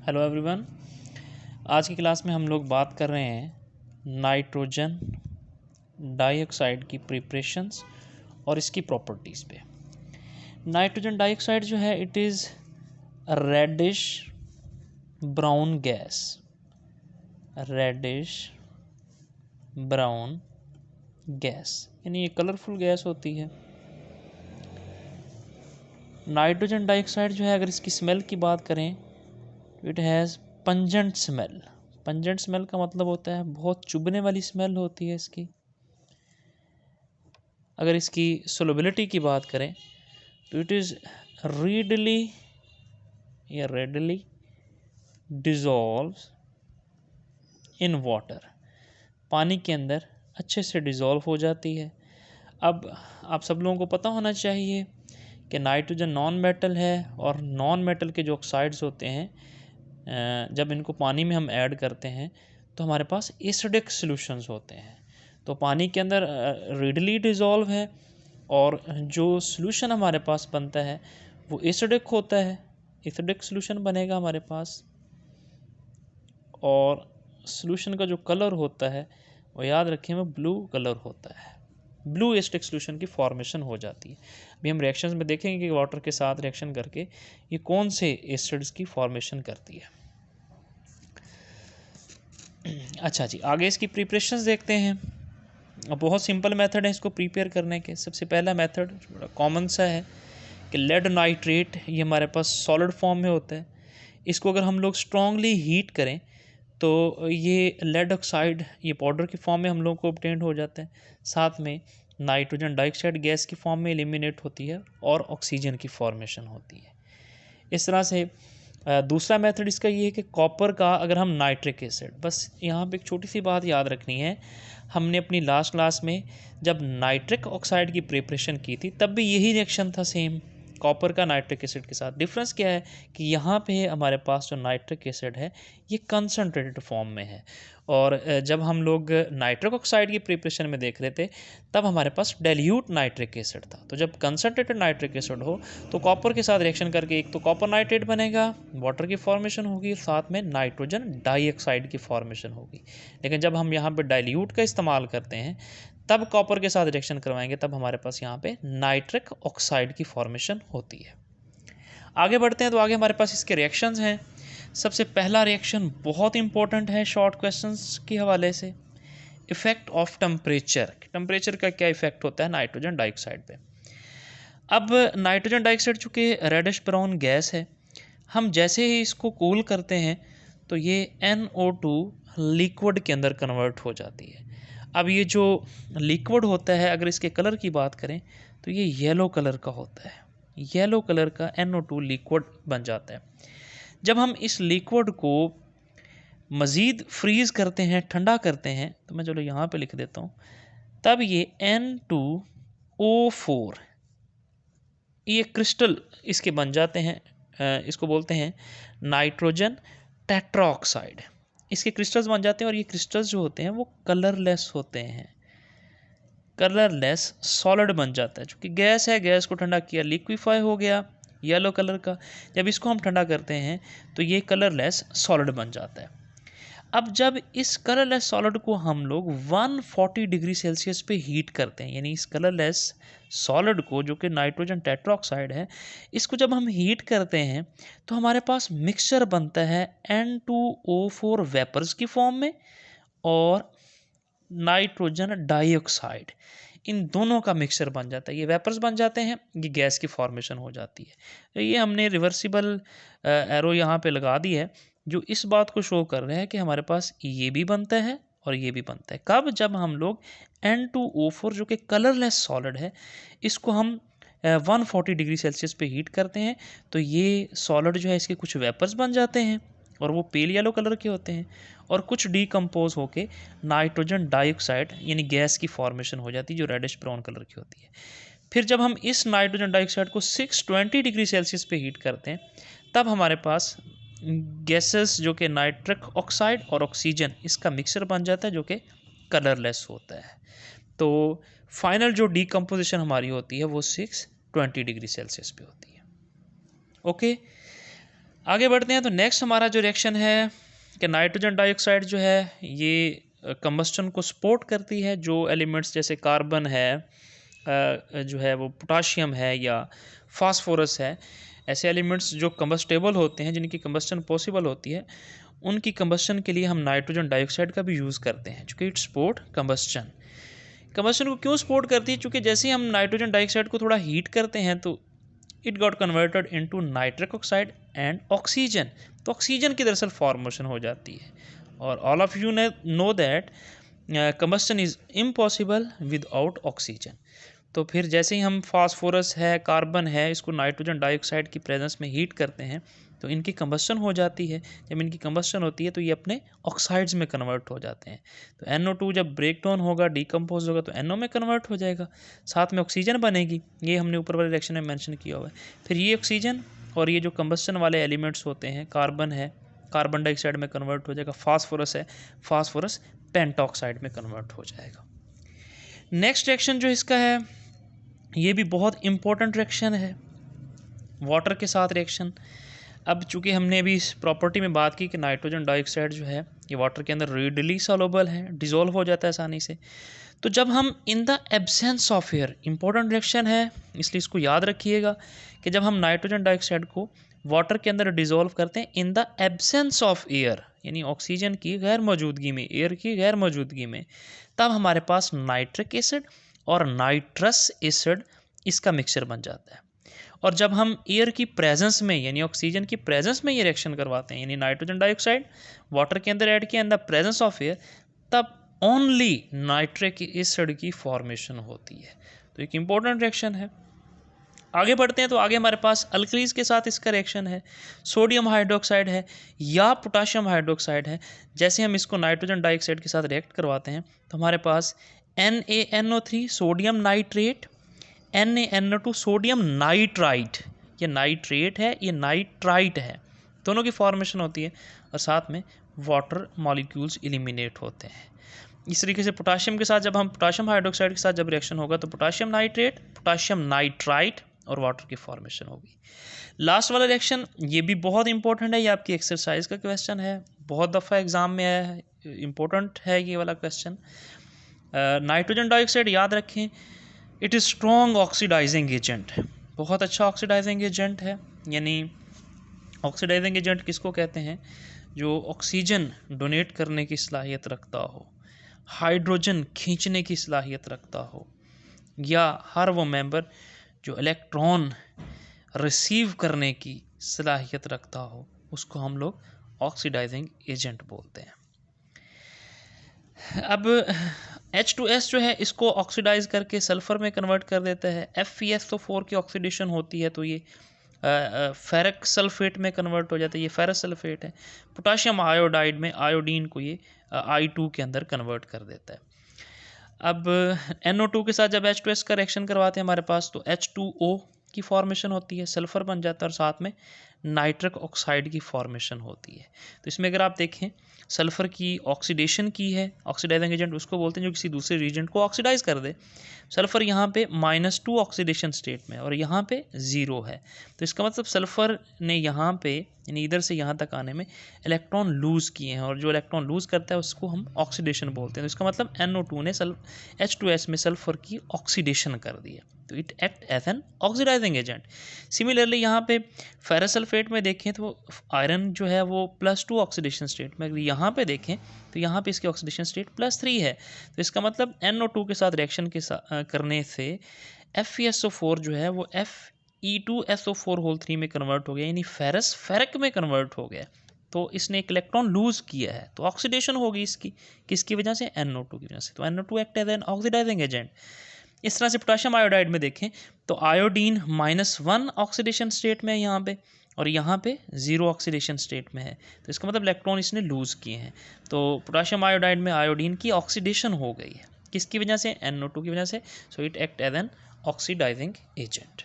Hello everyone. आज की class में हम लोग बात कर रहे हैं नाइट्रोजन डाइऑक्साइड की प्रिपरेशंस और इसकी प्रॉपर्टीज़ पे। नाइट्रोजन डाइऑक्साइड जो है it is reddish brown gas, reddish brown gas यानी ये कलरफुल गैस होती है। नाइट्रोजन डाइऑक्साइड जो है अगर इसकी स्मेल की बात करें तो it has pungent smell. Pungent smell का मतलब होता है बहुत चुभने वाली स्मेल होती है इसकी। अगर इसकी सोलबिलिटी की बात करें तो it is readily dissolves in water, पानी के अंदर अच्छे से डिज़ोल्व हो जाती है। अब आप सब लोगों को पता होना चाहिए कि नाइट्रोजन नॉन मेटल है और नॉन मेटल के जो ऑक्साइड्स होते हैं जब इनको पानी में हम ऐड करते हैं तो हमारे पास एसिडिक सॉल्यूशंस होते हैं। तो पानी के अंदर रेडली डिज़ोल्व है और जो सॉल्यूशन हमारे पास बनता है वो एसिडिक होता है, एसिडिक सॉल्यूशन बनेगा हमारे पास। और सॉल्यूशन का जो कलर होता है वो याद रखें वो ब्लू कलर होता है, ब्लू एसिडिक सॉल्यूशन की फॉर्मेशन हो जाती है। अभी हम रिएक्शंस में देखेंगे कि वाटर के साथ रिएक्शन करके ये कौन से एसिड्स की फॉर्मेशन करती है। अच्छा जी, आगे इसकी प्रिपरेशंस देखते हैं। अब बहुत सिंपल मेथड है इसको प्रिपेयर करने के। सबसे पहला मेथड बड़ा कॉमन सा है कि लेड नाइट्रेट, ये हमारे पास सॉलिड फॉर्म में होता है। इसको अगर हम लोग स्ट्रांगली हीट करें तो ये लेड ऑक्साइड ये पाउडर की फॉर्म में हम लोग को ऑब्टेन हो जाता है। साथ में नाइट्रोजन डाइऑक्साइड गैस की फॉर्म में एलिमिनेट होती है और ऑक्सीजन की फॉर्मेशन होती है। इस तरह से दूसरा मेथड इसका ये है कि कॉपर का अगर हम नाइट्रिक एसिड, बस यहाँ पे एक छोटी सी बात याद रखनी है, हमने अपनी लास्ट क्लास में जब नाइट्रिक ऑक्साइड की प्रिपरेशन की थी तब भी यही रिएक्शन था सेम कॉपर का नाइट्रिक एसिड के साथ। डिफरेंस क्या है कि यहाँ पे हमारे पास जो नाइट्रिक एसिड है ये कंसनट्रेटेड फॉर्म में है और जब हम लोग नाइट्रिक ऑक्साइड की प्रिपरेशन में देख रहे थे तब हमारे पास डाइल्यूट नाइट्रिक एसिड था। तो जब कंसनट्रेटेड नाइट्रिक एसिड हो तो कॉपर के साथ रिएक्शन करके एक तो कॉपर नाइट्रेट बनेगा, वाटर की फॉर्मेशन होगी, साथ में नाइट्रोजन डाइऑक्साइड की फॉर्मेशन होगी। लेकिन जब हम यहाँ पे डाइल्यूट का इस्तेमाल करते हैं तब कॉपर के साथ रिएक्शन करवाएंगे तब हमारे पास यहाँ पे नाइट्रिक ऑक्साइड की फॉर्मेशन होती है। आगे बढ़ते हैं तो आगे हमारे पास इसके रिएक्शंस हैं। सबसे पहला रिएक्शन बहुत इंपॉर्टेंट है शॉर्ट क्वेश्चंस के हवाले से, इफेक्ट ऑफ टेम्परेचर। टेम्परेचर का क्या इफेक्ट होता है नाइट्रोजन डाइऑक्साइड पे। अब नाइट्रोजन डाइऑक्साइड चूँकि रेडिश ब्राउन गैस है, हम जैसे ही इसको कूल करते हैं तो ये NO2 लिक्विड के अंदर कन्वर्ट हो जाती है। अब ये जो लिक्विड होता है अगर इसके कलर की बात करें तो ये येलो कलर का होता है, येलो कलर का NO2 लिक्विड बन जाता है। जब हम इस लिक्विड को मज़ीद फ्रीज़ करते हैं, ठंडा करते हैं, तो मैं चलो यहाँ पे लिख देता हूँ, तब ये N2O4 ये क्रिस्टल इसके बन जाते हैं। इसको बोलते हैं नाइट्रोजन टेट्राऑक्साइड। इसके क्रिस्टल्स बन जाते हैं और ये क्रिस्टल्स जो होते हैं वो कलरलेस होते हैं, कलरलेस सॉलिड बन जाता है। चूँकि गैस है, गैस को ठंडा किया, लिक्विफाई हो गया येलो कलर का। जब इसको हम ठंडा करते हैं तो ये कलरलेस सॉलिड बन जाता है। अब जब इस कलरलेस सॉलिड को हम लोग 140 डिग्री सेल्सियस पे हीट करते हैं, यानी इस कलरलेस सॉलिड को जो कि नाइट्रोजन टेट्राऑक्साइड है, इसको जब हम हीट करते हैं तो हमारे पास मिक्सचर बनता है N2O4 वेपर्स की फॉर्म में और नाइट्रोजन डाइऑक्साइड, इन दोनों का मिक्सचर बन जाता है। ये वेपर्स बन जाते हैं, ये गैस की फॉर्मेशन हो जाती है। तो ये हमने रिवर्सिबल एरो यहाँ पे लगा दी है जो इस बात को शो कर रहे हैं कि हमारे पास ये भी बनता है और ये भी बनता है। कब? जब हम लोग N2O4 जो कि कलरलेस सॉलिड है इसको हम 140 डिग्री सेल्सियस पे हीट करते हैं तो ये सॉलिड जो है इसके कुछ वेपर्स बन जाते हैं और वो पेल येलो कलर के होते हैं और कुछ डीकम्पोज होके नाइट्रोजन डाइऑक्साइड यानी गैस की फॉर्मेशन हो जाती है जो रेडिश ब्राउन कलर की होती है। फिर जब हम इस नाइट्रोजन डाइऑक्साइड को 620 डिग्री सेल्सियस पे हीट करते हैं तब हमारे पास गैसेस जो कि नाइट्रिक ऑक्साइड और ऑक्सीजन इसका मिक्सचर बन जाता है जो कि कलरलेस होता है। तो फाइनल जो डीकम्पोजिशन हमारी होती है वो 620 डिग्री सेल्सियस पे होती है। ओके, आगे बढ़ते हैं तो नेक्स्ट हमारा जो रिएक्शन है कि नाइट्रोजन डाइऑक्साइड जो है ये कंबस्टन को सपोर्ट करती है। जो एलिमेंट्स जैसे कार्बन है, जो है वो पोटाशियम है या फास्फोरस है, ऐसे एलिमेंट्स जो कंबस्टेबल होते हैं, जिनकी कंबस्टन पॉसिबल होती है, उनकी कंबस्टन के लिए हम नाइट्रोजन डाइऑक्साइड का भी यूज़ करते हैं, चूँकि इट सपोर्ट कंबस्टन को क्यों सपोर्ट करती है? क्योंकि जैसे ही हम नाइट्रोजन डाइऑक्साइड को थोड़ा हीट करते हैं तो it got converted into nitric oxide and oxygen, तो ऑक्सीजन की दरअसल फॉर्मेशन हो जाती है। और all of you know that combustion is impossible without oxygen. तो फिर जैसे ही हम फास्फोरस है, कार्बन है, इसको नाइट्रोजन डाइऑक्साइड की प्रेजेंस में हीट करते हैं तो इनकी कंबस्टन हो जाती है। जब इनकी कंबस्टन होती है तो ये अपने ऑक्साइड्स में कन्वर्ट हो जाते हैं। तो NO2 जब ब्रेक डाउन होगा, डिकम्पोज होगा, तो NO में कन्वर्ट हो जाएगा, साथ में ऑक्सीजन बनेगी। ये हमने ऊपर वाले रिएक्शन में मेंशन किया हुआ है। फिर ये ऑक्सीजन और ये जो कंबस्टन वाले एलिमेंट्स होते हैं, कार्बन है, कार्बन डाइऑक्साइड में कन्वर्ट हो जाएगा, फास्फोरस है, फास्फोरस पेंटॉक्साइड में कन्वर्ट हो जाएगा। नेक्स्ट रिएक्शन जो इसका है ये भी बहुत इंपॉर्टेंट रिएक्शन है, वाटर के साथ रिएक्शन। अब चूंकि हमने अभी इस प्रॉपर्टी में बात की कि नाइट्रोजन डाइऑक्साइड जो है ये वाटर के अंदर रेडिली सॉल्युबल है, डिसॉल्व हो जाता है आसानी से। तो जब हम in the absence of air, important reaction है इसलिए इसको याद रखिएगा कि जब हम नाइट्रोजन डाइऑक्साइड को वाटर के अंदर डिसॉल्व करते हैं in the absence of air, यानी ऑक्सीजन की गैर मौजूदगी में, एयर की गैर मौजूदगी में, तब हमारे पास नाइट्रिक एसिड और नाइट्रस एसिड इसका मिक्सचर बन जाता है। और जब हम एयर की प्रेजेंस में, यानी ऑक्सीजन की प्रेजेंस में ये रिएक्शन करवाते हैं, यानी नाइट्रोजन डाइऑक्साइड वाटर के अंदर ऐड किया in the presence of air, तब ओनली नाइट्रिक एसिड की फॉर्मेशन होती है। तो एक इंपॉर्टेंट रिएक्शन है। आगे बढ़ते हैं तो आगे हमारे पास अल्कलीज के साथ इसका रिएक्शन है, सोडियम हाइड्रोक्साइड है या पोटाशियम हाइड्रोक्साइड है। जैसे हम इसको नाइट्रोजन डाइऑक्साइड के साथ रिएक्ट करवाते हैं तो हमारे पास NaNO3 sodium nitrate, NaNO2 sodium nitrite, ये नाइट्रेट है, ये नाइट्राइट है, दोनों की फॉर्मेशन होती है और साथ में वाटर मॉलिक्यूल्स एलिमिनेट होते हैं। इस तरीके से पोटाशियम के साथ जब हम पोटाशियम हाइड्रोक्साइड के साथ जब रिएक्शन होगा तो पोटाशियम नाइट्रेट, पोटाशियम नाइट्राइट और वाटर की फॉर्मेशन होगी। लास्ट वाला रिएक्शन ये भी बहुत इंपॉर्टेंट है, ये आपकी एक्सरसाइज का क्वेश्चन है, बहुत दफ़ा एग्जाम में आया है, इंपॉर्टेंट है ये वाला क्वेश्चन। नाइट्रोजन डाइऑक्साइड याद रखें, it is strong oxidising agent, बहुत अच्छा ऑक्सीडाइजिंग एजेंट है। यानी ऑक्सीडाइजिंग एजेंट किसको कहते हैं? जो ऑक्सीजन डोनेट करने की सलाहियत रखता हो, हाइड्रोजन खींचने की सलाहियत रखता हो, या हर वो मेंबर जो इलेक्ट्रॉन रिसीव करने की सलाहियत रखता हो, उसको हम लोग ऑक्सीडाइजिंग एजेंट बोलते हैं। अब H2S जो है इसको ऑक्सीडाइज करके सल्फ़र में कन्वर्ट कर देता है। FeSO4 की ऑक्सीडेशन होती है तो ये फेरिक सल्फेट में कन्वर्ट हो जाता है, ये फेरस सल्फेट है। पोटाशियम आयोडाइड में आयोडीन को ये I2 के अंदर कन्वर्ट कर देता है। अब NO2 के साथ जब H2S का रिएक्शन करवाते हैं हमारे पास तो H2O की फॉर्मेशन होती है, सल्फ़र बन जाता है और साथ में नाइट्रिक ऑक्साइड की फॉर्मेशन होती है। तो इसमें अगर आप देखें सल्फ़र की ऑक्सीडेशन की है, ऑक्सीडाइजिंग एजेंट उसको बोलते हैं जो किसी दूसरे रीजेंट को ऑक्सीडाइज कर दे। सल्फ़र यहाँ पे -2 ऑक्सीडेशन स्टेट में और यहाँ पे 0 है, तो इसका मतलब सल्फ़र ने यहाँ पे यानी इधर से यहाँ तक आने में इलेक्ट्रॉन लूज़ किए हैं और जो इलेक्ट्रॉन लूज़ करता है उसको हम ऑक्सीडेशन बोलते हैं। तो इसका मतलब NO2 ने H2S में सल्फ़र की ऑक्सीडेशन कर दी है, तो it act as an oxidising agent. Similarly यहाँ पे फेरस सल्फेट में देखें तो आयरन जो है वो +2 ऑक्सीडेशन स्टेट में, अगर यहाँ पे देखें तो यहाँ पे इसकी ऑक्सीडेशन स्टेट +3 है। तो इसका मतलब NO2 के साथ रिएक्शन के करने से FeSO4 जो है वो Fe2SO4 में कन्वर्ट हो गया, यानी फेरस फेरिक में कन्वर्ट हो गया। तो इसने एक इलेक्ट्रॉन लूज़ किया है तो ऑक्सीडेशन होगी इसकी, किसकी वजह से? NO2 की वजह से। तो NO2 act as an oxidising agent. इस तरह से पोटाशियम आयोडाइड में देखें तो आयोडीन -1 ऑक्सीडेशन स्टेट में है यहाँ पे और यहाँ पे 0 ऑक्सीडेशन स्टेट में है, तो इसका मतलब इलेक्ट्रॉन इसने लूज़ किए हैं। तो पोटाशियम आयोडाइड में आयोडीन की ऑक्सीडेशन हो गई है, किसकी वजह से? NO2 की वजह से। So it act as an oxidising agent.